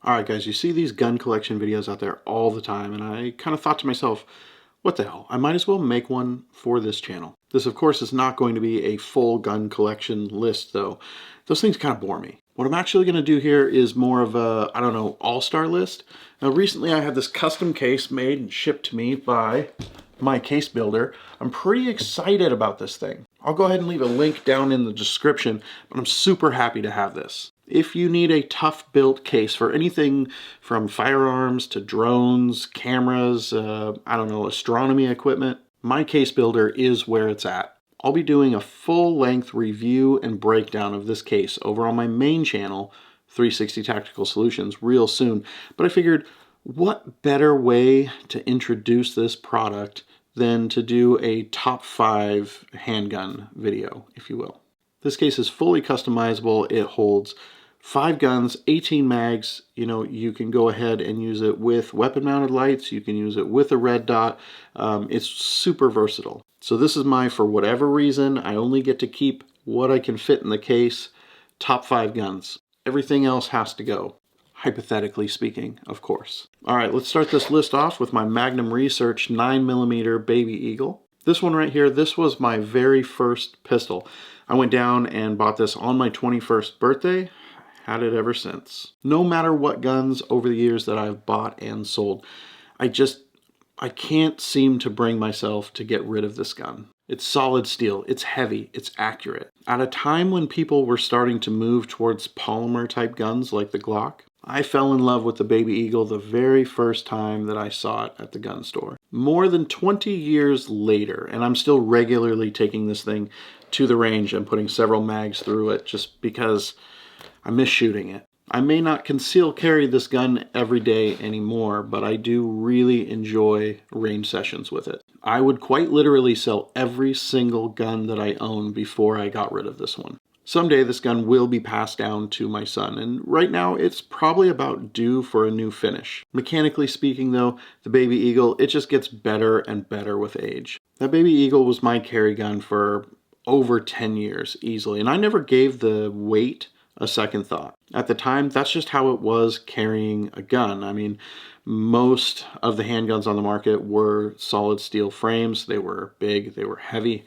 Alright guys, you see these gun collection videos out there all the time, and I kind of thought to myself, what the hell, I might as well make one for this channel. This of course is not going to be a full gun collection list though. Those things kind of bore me. What I'm actually going to do here is more of a, I don't know, all-star list. Now recently I had this custom case made and shipped to me by my case builder. I'm pretty excited about this thing. I'll go ahead and leave a link down in the description, but I'm super happy to have this. If you need a tough built case for anything from firearms to drones, cameras, I don't know, astronomy equipment, my case builder is where it's at. I'll be doing a full length review and breakdown of this case over on my main channel, 360 Tactical Solutions, real soon. But I figured, what better way to introduce this product than to do a top 5 handgun video, if you will. This case is fully customizable. It holds 5 guns, 18 mags. You know, you can go ahead and use it with weapon mounted lights. You can use it with a red dot. It's super versatile. So this is my, for whatever reason, I only get to keep what I can fit in the case, top 5 guns. Everything else has to go. Hypothetically speaking, of course. All right, let's start this list off with my Magnum Research 9mm Baby Eagle. This one right here, this was my very first pistol. I went down and bought this on my 21st birthday. Had it ever since. No matter what guns over the years that I've bought and sold, I can't seem to bring myself to get rid of this gun. It's solid steel, it's heavy, it's accurate. At a time when people were starting to move towards polymer type guns like the Glock, I fell in love with the Baby Eagle the very first time that I saw it at the gun store. More than 20 years later, and I'm still regularly taking this thing to the range and putting several mags through it just because I miss shooting it. I may not conceal carry this gun every day anymore, but I do really enjoy range sessions with it. I would quite literally sell every single gun that I own before I got rid of this one. Someday this gun will be passed down to my son, and right now it's probably about due for a new finish. Mechanically speaking though, the Baby Eagle, it just gets better and better with age. That Baby Eagle was my carry gun for over 10 years easily, and I never gave the weight a second thought. At the time, that's just how it was carrying a gun. I mean, most of the handguns on the market were solid steel frames. They were big, they were heavy,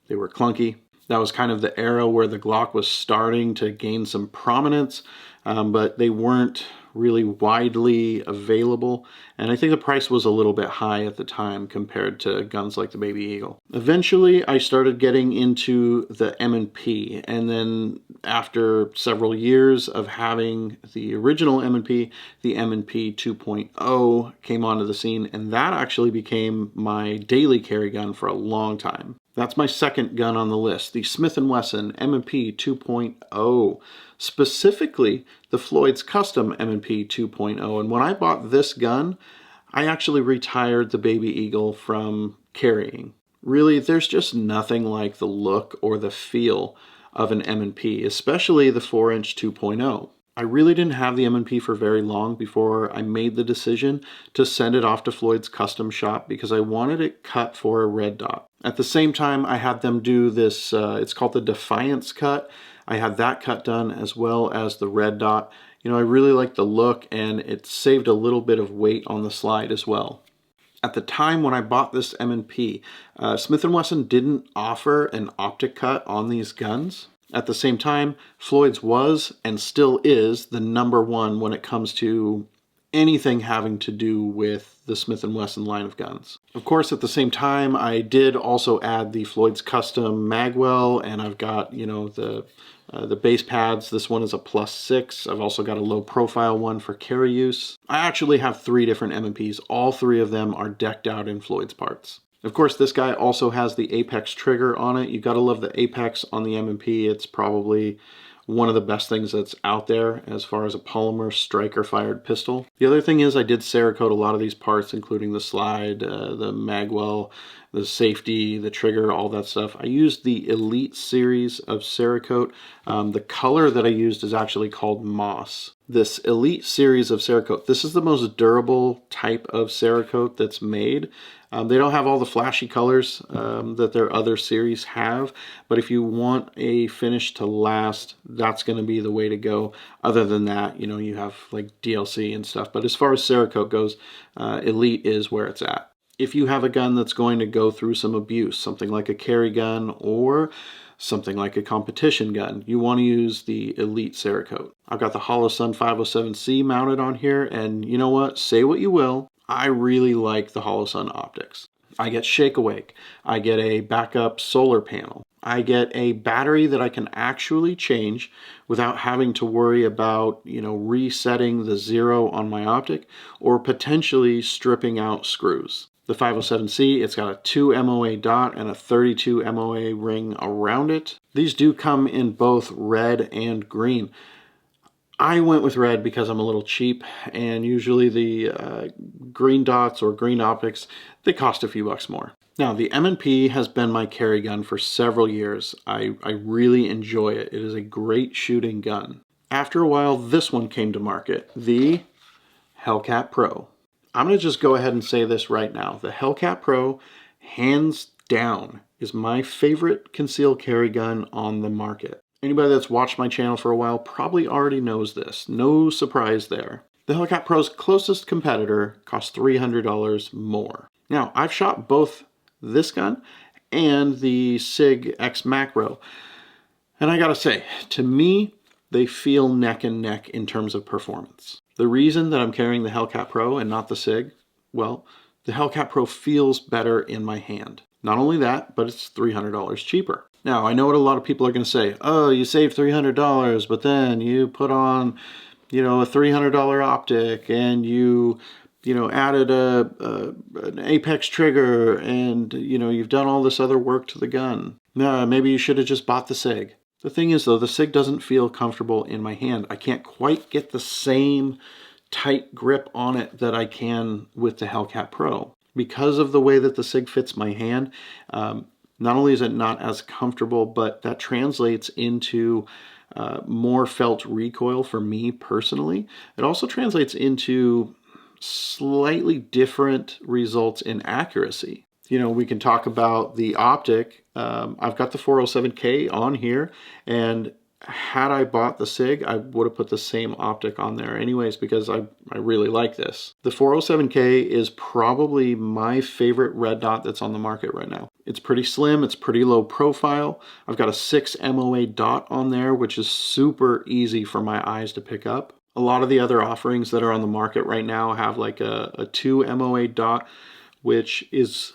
they were clunky. That was kind of the era where the Glock was starting to gain some prominence, but they weren't really widely available, and I think the price was a little bit high at the time compared to guns like the Baby Eagle. Eventually I started getting into the M&P, and then after several years of having the original M&P, the M&P 2.0 came onto the scene, and that actually became my daily carry gun for a long time. That's my second gun on the list, the Smith & Wesson M&P 2.0. Specifically, the Floyd's Custom M&P 2.0. And when I bought this gun, I actually retired the Baby Eagle from carrying. Really, there's just nothing like the look or the feel of an M&P, especially the 4-inch 2.0. I really didn't have the M&P for very long before I made the decision to send it off to Floyd's Custom Shop because I wanted it cut for a red dot. At the same time, I had them do this, it's called the Defiance cut. I had that cut done as well as the red dot. You know, I really liked the look, and it saved a little bit of weight on the slide as well. At the time when I bought this M&P, Smith & Wesson didn't offer an optic cut on these guns. At the same time, Floyd's was and still is the #1 when it comes to anything having to do with the Smith & Wesson line of guns. Of course, at the same time, I did also add the Floyd's Custom magwell, and I've got, you know, the base pads. This one is a +6. I've also got a low profile one for carry use. I actually have 3 different M&Ps. All 3 of them are decked out in Floyd's parts. Of course, this guy also has the Apex trigger on it. You gotta love the Apex on the M&P. It's probably one of the best things that's out there as far as a polymer striker fired pistol. The other thing is I did Cerakote a lot of these parts, including the slide, the magwell, the safety, the trigger, all that stuff. I used the Elite series of Cerakote. The color that I used is actually called Moss. This Elite series of Cerakote, this is the most durable type of Cerakote that's made. They don't have all the flashy colors that their other series have, but if you want a finish to last, that's going to be the way to go. Other than that, you know, you have like DLC and stuff, but as far as Cerakote goes, Elite is where it's at. If you have a gun that's going to go through some abuse, something like a carry gun or something like a competition gun, you want to use the Elite Cerakote. I've got the Holosun 507C mounted on here, and you know what? Say what you will, I really like the Holosun optics. I get shake awake, I get a backup solar panel, I get a battery that I can actually change without having to worry about, you know, resetting the 0 on my optic or potentially stripping out screws. The 507C, it's got a 2 MOA dot and a 32 MOA ring around it. These do come in both red and green. I went with red because I'm a little cheap, and usually the green dots or green optics, they cost a few bucks more. Now, the M&P has been my carry gun for several years. I really enjoy it. It is a great shooting gun. After a while, this one came to market, the Hellcat Pro. I'm going to just go ahead and say this right now. The Hellcat Pro, hands down, is my favorite concealed carry gun on the market. Anybody that's watched my channel for a while probably already knows this. No surprise there. The Hellcat Pro's closest competitor costs $300 more. Now, I've shot both this gun and the SIG X Macro, and I gotta say, to me, they feel neck and neck in terms of performance. The reason that I'm carrying the Hellcat Pro and not the SIG, well, the Hellcat Pro feels better in my hand. Not only that, but it's $300 cheaper. Now, I know what a lot of people are going to say. Oh, you saved $300, but then you put on, you know, a $300 optic, and you added an Apex trigger, and, you know, you've done all this other work to the gun. No, maybe you should have just bought the SIG. The thing is, though, the SIG doesn't feel comfortable in my hand. I can't quite get the same tight grip on it that I can with the Hellcat Pro. Because of the way that the SIG fits my hand, not only is it not as comfortable, but that translates into more felt recoil for me personally. It also translates into slightly different results in accuracy. You know, we can talk about the optic. I've got the 407K on here, and had I bought the SIG, I would have put the same optic on there anyways, because I really like this. The 407K is probably my favorite red dot that's on the market right now. It's pretty slim, it's pretty low profile. I've got a 6 MOA dot on there, which is super easy for my eyes to pick up. A lot of the other offerings that are on the market right now have like a 2 MOA dot, which is,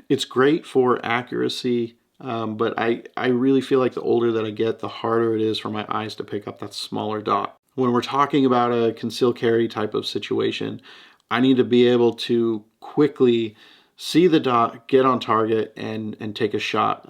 it's great for accuracy, but I really feel like the older that I get, the harder it is for my eyes to pick up that smaller dot. When we're talking about a concealed carry type of situation, I need to be able to quickly see the dot, get on target, and take a shot.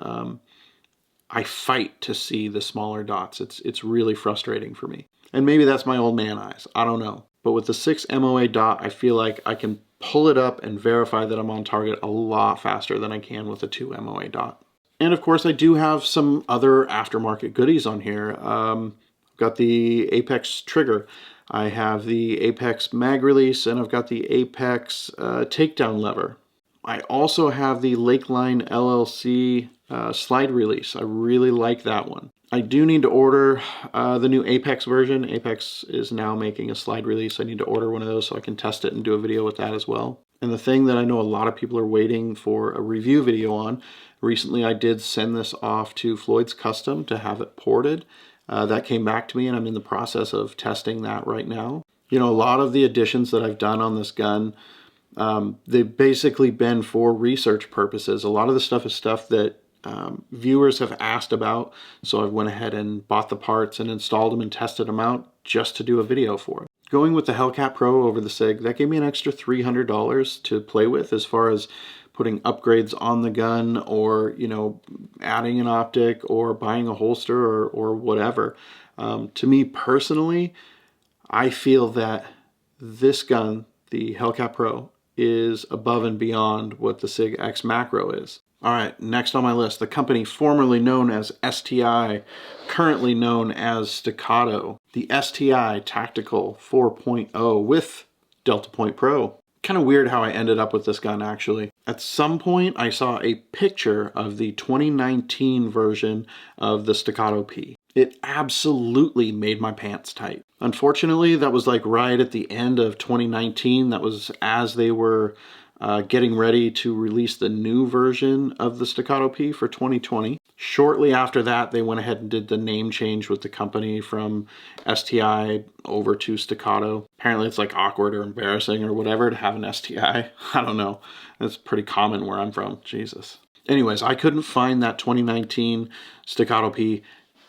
I fight to see the smaller dots. It's really frustrating for me. And maybe that's my old man eyes, I don't know. But with the 6 MOA dot, I feel like I can pull it up and verify that I'm on target a lot faster than I can with a 2 MOA dot. And of course, I do have some other aftermarket goodies on here. I've got the Apex trigger. I have the Apex mag release, and I've got the Apex takedown lever. I also have the Lakeline LLC slide release. I really like that one. I do need to order the new Apex version. Apex is now making a slide release. I need to order one of those so I can test it and do a video with that as well. And the thing that I know a lot of people are waiting for a review video on, recently I did send this off to Floyd's Custom to have it ported. That came back to me, and I'm in the process of testing that right now. You know, a lot of the additions that I've done on this gun, they've basically been for research purposes. A lot of the stuff is stuff that viewers have asked about, so I went ahead and bought the parts and installed them and tested them out just to do a video for it. Going with the Hellcat Pro over the SIG, that gave me an extra $300 to play with as far as putting upgrades on the gun, or, you know, adding an optic or buying a holster or whatever. To me personally, I feel that this gun, the Hellcat Pro, is above and beyond what the SIG X Macro is. All right, next on my list, the company formerly known as STI, currently known as Staccato, the STI Tactical 4.0 with Delta Point Pro. Kind of weird how I ended up with this gun, actually. At some point, I saw a picture of the 2019 version of the Staccato P. It absolutely made my pants tight. Unfortunately, that was like right at the end of 2019. That was as they were getting ready to release the new version of the Staccato P for 2020. Shortly after that, they went ahead and did the name change with the company from STI over to Staccato. Apparently it's like awkward or embarrassing or whatever to have an STI. I don't know. That's pretty common where I'm from. Jesus. Anyways, I couldn't find that 2019 Staccato P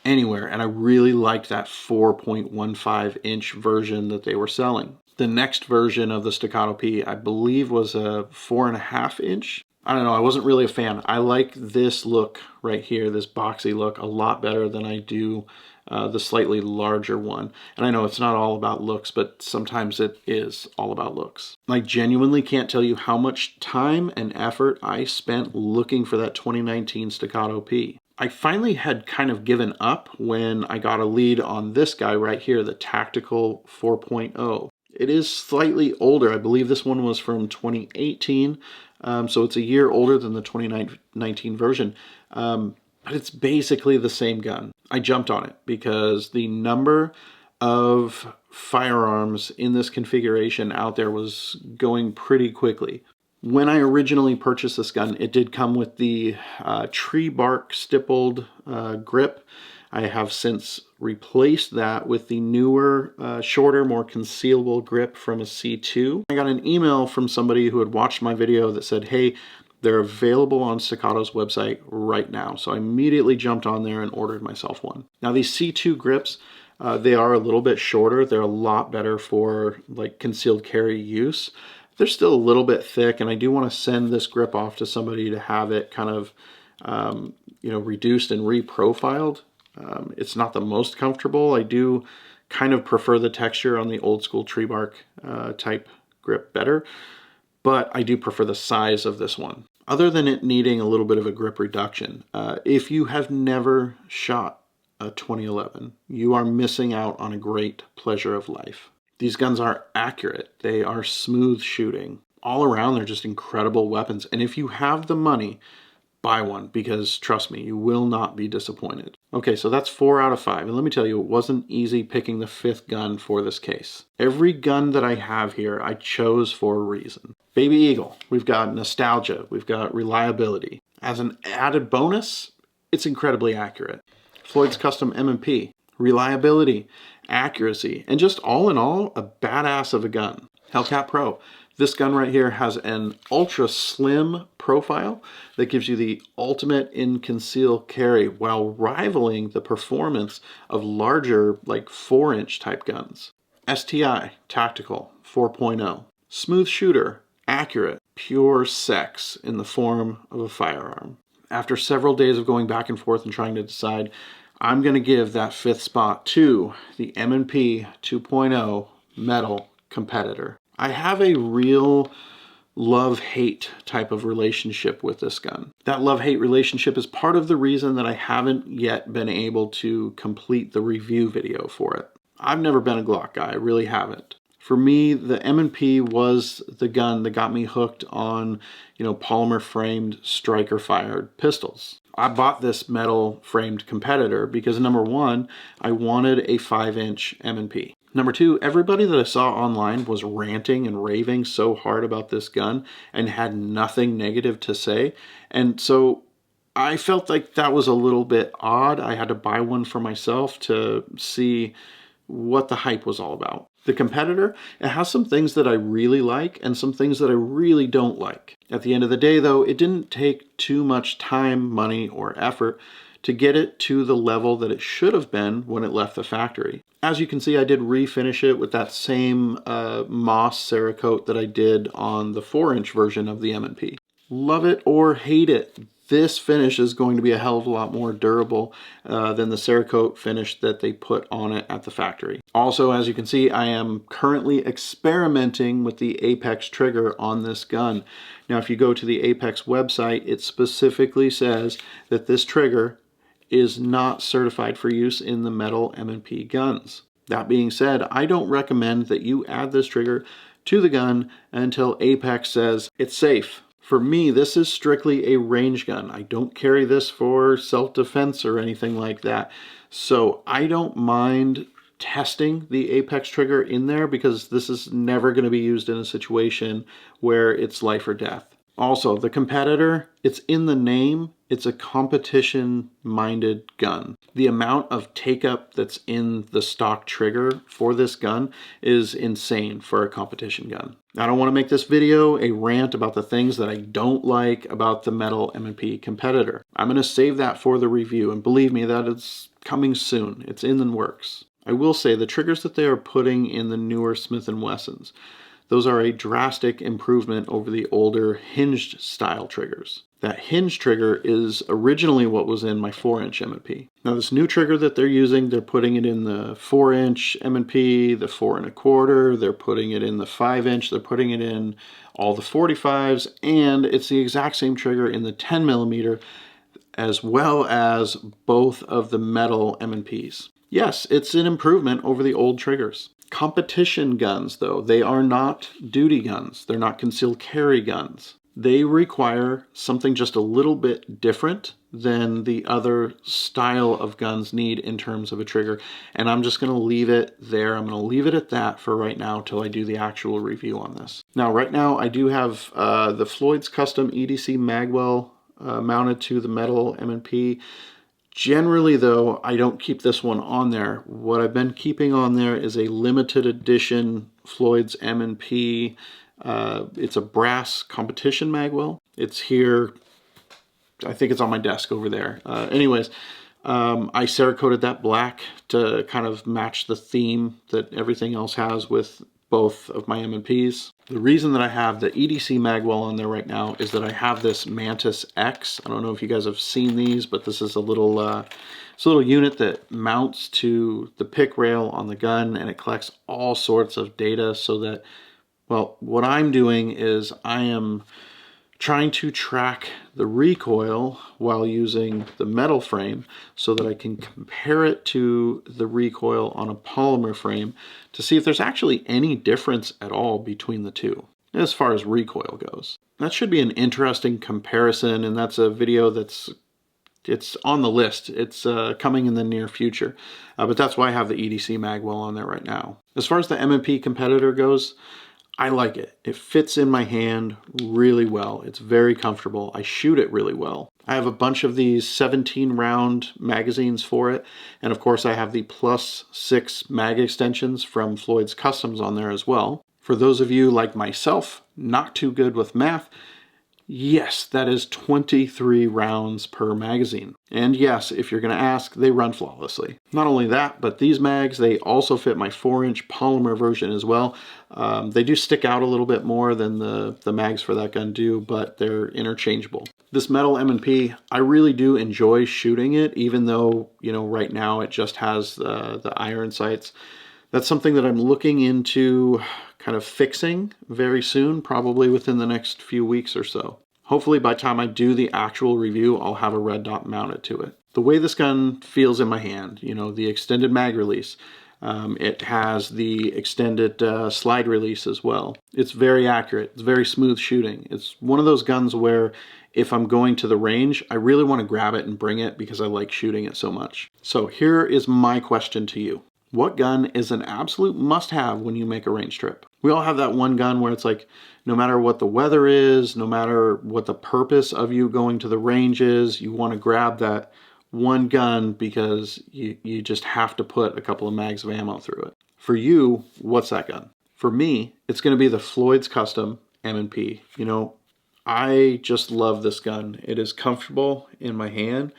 anywhere, and I really liked that 4.15 inch version that they were selling. The next version of the Staccato P, I believe, was a 4.5 inch. I don't know, I wasn't really a fan. I like this look right here, this boxy look, a lot better than I do the slightly larger one. And I know it's not all about looks, but sometimes it is all about looks. I genuinely can't tell you how much time and effort I spent looking for that 2019 Staccato P. I finally had kind of given up when I got a lead on this guy right here, the Tactical 4.0. It is slightly older. I believe this one was from 2018, so it's a year older than the 2019 version, but it's basically the same gun. I jumped on it because the number of firearms in this configuration out there was going pretty quickly. When I originally purchased this gun, it did come with the tree bark stippled grip. I have since replaced that with the newer, shorter, more concealable grip from a C2. I got an email from somebody who had watched my video that said, hey, they're available on Staccato's website right now. So I immediately jumped on there and ordered myself one. Now these C2 grips, they are a little bit shorter. They're a lot better for like concealed carry use. They're still a little bit thick, and I do want to send this grip off to somebody to have it kind of, reduced and reprofiled. It's not the most comfortable. I do kind of prefer the texture on the old school tree bark type grip better, but I do prefer the size of this one. Other than it needing a little bit of a grip reduction, if you have never shot a 2011, you are missing out on a great pleasure of life. These guns are accurate. They are smooth shooting. All around, they're just incredible weapons. And if you have the money, buy one, because trust me, you will not be disappointed. Okay, so that's 4 out of 5. And let me tell you, it wasn't easy picking the 5th gun for this case. Every gun that I have here, I chose for a reason. Baby Eagle, we've got nostalgia, we've got reliability. As an added bonus, it's incredibly accurate. Floyd's Custom M&P, reliability, accuracy, and just all in all, a badass of a gun. Hellcat Pro. This gun right here has an ultra slim profile that gives you the ultimate in concealed carry while rivaling the performance of larger, like 4-inch type guns. STI Tactical 4.0. Smooth shooter, accurate, pure sex in the form of a firearm. After several days of going back and forth and trying to decide, I'm going to give that 5th spot to the M&P 2.0 Metal Competitor. I have a real love-hate type of relationship with this gun. That love-hate relationship is part of the reason that I haven't yet been able to complete the review video for it. I've never been a Glock guy, I really haven't. For me, the M&P was the gun that got me hooked on, polymer framed striker fired pistols. I bought this metal framed Competitor because number one, I wanted a 5-inch M&P. Number two, everybody that I saw online was ranting and raving so hard about this gun and had nothing negative to say. And so I felt like that was a little bit odd. I had to buy one for myself to see what the hype was all about. The Competitor, it has some things that I really like and some things that I really don't like. At the end of the day, though, it didn't take too much time, money, or effort to get it to the level that it should have been when it left the factory. As you can see, I did refinish it with that same moss Cerakote that I did on the 4-inch version of the M&P. Love it or hate it, this finish is going to be a hell of a lot more durable than the Cerakote finish that they put on it at the factory. Also, as you can see, I am currently experimenting with the Apex trigger on this gun. Now, if you go to the Apex website, it specifically says that this trigger is not certified for use in the metal M&P guns. That being said, I don't recommend that you add this trigger to the gun until Apex says it's safe. For me, this is strictly a range gun. I don't carry this for self-defense or anything like that. So I don't mind testing the Apex trigger in there because this is never going to be used in a situation where it's life or death. Also, the competitor, it's in the name, it's a competition-minded gun. The amount of take-up that's in the stock trigger for this gun is insane for a competition gun. I don't want to make this video a rant about the things that I don't like about the metal M&P competitor. I'm going to save that for the review, and believe me, that it's coming soon. It's in the works. I will say the triggers that they are putting in the newer Smith & Wessons, those are a drastic improvement over the older hinged style triggers. That hinge trigger is originally what was in my 4-inch M&P. Now this new trigger that they're using, they're putting it in the 4-inch M&P, the 4 1/4, they're putting it in the 5-inch, they're putting it in all the 45s, and it's the exact same trigger in the 10mm, as well as both of the metal M&Ps. Yes, it's an improvement over the old triggers. Competition guns, though, they are not duty guns. They're not concealed carry guns. They require something just a little bit different than the other style of guns need in terms of a trigger. And I'm just going to leave it there. I'm going to leave it at that for right now till I do the actual review on this. Now, right now, I do have the Floyd's Custom EDC Magwell mounted to the metal M&P. Generally, though, I don't keep this one on there. What I've been keeping on there is a limited edition Floyd's M&P. It's a brass competition magwell. It's here. I think it's on my desk over there. Anyways, I Cerakoted that black to kind of match the theme that everything else has with both of my M&Ps. The reason that I have the EDC magwell on there right now is that I have this Mantis X. I don't know if you guys have seen these, but this is a little unit that mounts to the pick rail on the gun, and it collects all sorts of data so that, well, what I'm doing is I am trying to track the recoil while using the metal frame so that I can compare it to the recoil on a polymer frame to see if there's actually any difference at all between the two as far as recoil goes. That should be an interesting comparison, and that's a video it's on the list. It's coming in the near future, but that's why I have the EDC magwell on there right now. As far as the M&P competitor goes, I like it. It fits in my hand really well. It's very comfortable. I shoot it really well. I have a bunch of these 17-round magazines for it. And of course, I have the +6 mag extensions from Floyd's Customs on there as well. For those of you like myself, not too good with math, yes, that is 23 rounds per magazine. And yes, if you're going to ask, they run flawlessly. Not only that, but these mags, they also fit my 4-inch polymer version as well. They do stick out a little bit more than the mags for that gun do, but they're interchangeable. This metal M&P, I really do enjoy shooting it, even though, you know, right now it just has the iron sights. That's something that I'm looking into kind of fixing very soon, probably within the next few weeks or so. Hopefully by the time I do the actual review, I'll have a red dot mounted to it. The way this gun feels in my hand, you know, the extended mag release, it has the extended slide release as well. It's very accurate. It's very smooth shooting. It's one of those guns where if I'm going to the range, I really want to grab it and bring it because I like shooting it so much. So here is my question to you. What gun is an absolute must-have when you make a range trip? We all have that one gun where it's like, no matter what the weather is, no matter what the purpose of you going to the range is, you want to grab that one gun because you just have to put a couple of mags of ammo through it. For you, what's that gun? For me, it's going to be the Floyd's Custom M&P. You know, I just love this gun. It is comfortable in my hand.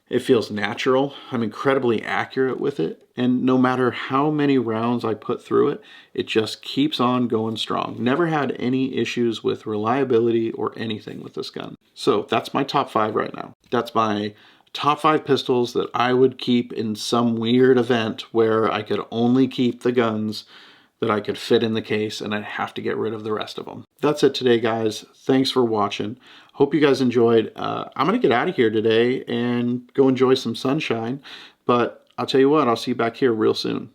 It feels natural. I'm incredibly accurate with it. And no matter how many rounds I put through it, it just keeps on going strong. Never had any issues with reliability or anything with this gun. So that's my top 5 right now. That's my top 5 pistols that I would keep in some weird event where I could only keep the guns that I could fit in the case and I'd have to get rid of the rest of them. That's it today, guys. Thanks for watching. Hope you guys enjoyed. I'm going to get out of here today and go enjoy some sunshine, but I'll tell you what, I'll see you back here real soon.